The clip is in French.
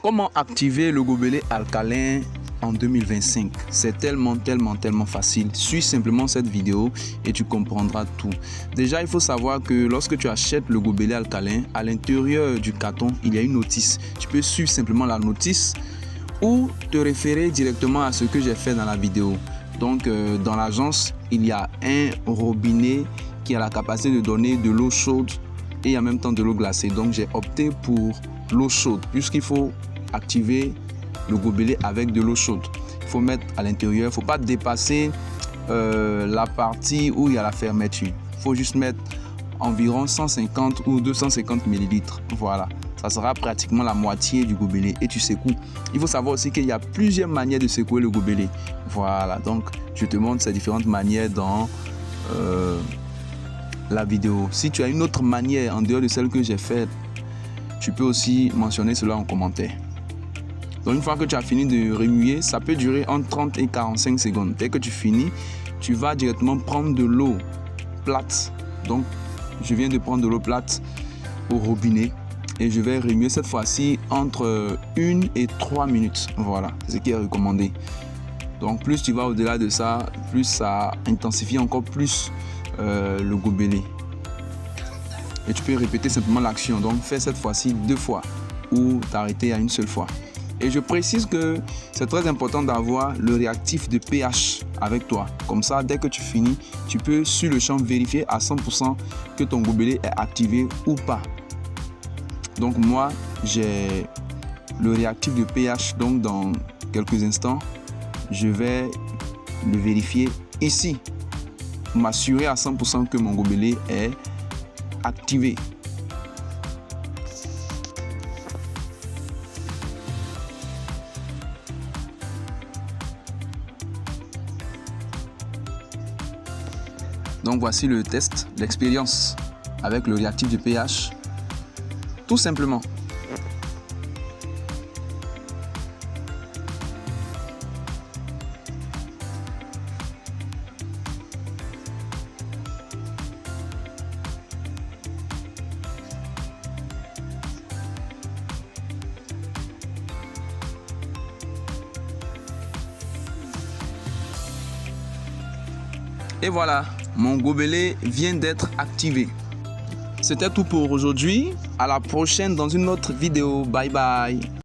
Comment activer le gobelet alcalin en 2025? C'est tellement facile. Suis simplement cette vidéo et tu comprendras tout. Déjà, il faut savoir que lorsque tu achètes le gobelet alcalin, à l'intérieur du carton, il y a une notice. Tu peux suivre simplement la notice ou te référer directement à ce que j'ai fait dans la vidéo. Donc, dans l'agence, il y a un robinet qui a la capacité de donner de l'eau chaude et en même temps de l'eau glacée. Donc, j'ai opté pour l'eau chaude puisqu'il faut activer le gobelet avec de l'eau chaude. Il faut mettre à l'intérieur, il ne faut pas dépasser la partie où il y a la fermeture. Il faut juste mettre environ 150 ou 250 millilitres. Voilà, ça sera pratiquement la moitié du gobelet et tu secoues. Il faut savoir aussi qu'il y a plusieurs manières de secouer le gobelet. Voilà, donc je te montre ces différentes manières dans la vidéo. Si tu as une autre manière en dehors de celle que j'ai faite, tu peux aussi mentionner cela en commentaire. Donc une fois que tu as fini de remuer, ça peut durer entre 30 et 45 secondes. Dès que tu finis, tu vas directement prendre de l'eau plate. Donc je viens de prendre de l'eau plate au robinet et je vais remuer cette fois-ci entre 1 et 3 minutes. Voilà, c'est ce qui est recommandé. Donc plus tu vas au-delà de ça, plus ça intensifie encore plus le gobelet. Et tu peux répéter simplement l'action. Donc fais cette fois-ci 2 fois ou t'arrêter à une seule fois. Et je précise que c'est très important d'avoir le réactif de pH avec toi. Comme ça, dès que tu finis, tu peux sur le champ vérifier à 100% que ton gobelet est activé ou pas. Donc moi, j'ai le réactif de pH. Donc dans quelques instants, je vais le vérifier ici pour m'assurer à 100% que mon gobelet est activé. Donc voici le test, l'expérience avec le réactif de pH. Tout simplement. Et voilà, mon gobelet vient d'être activé. C'était tout pour aujourd'hui. À la prochaine dans une autre vidéo. Bye bye.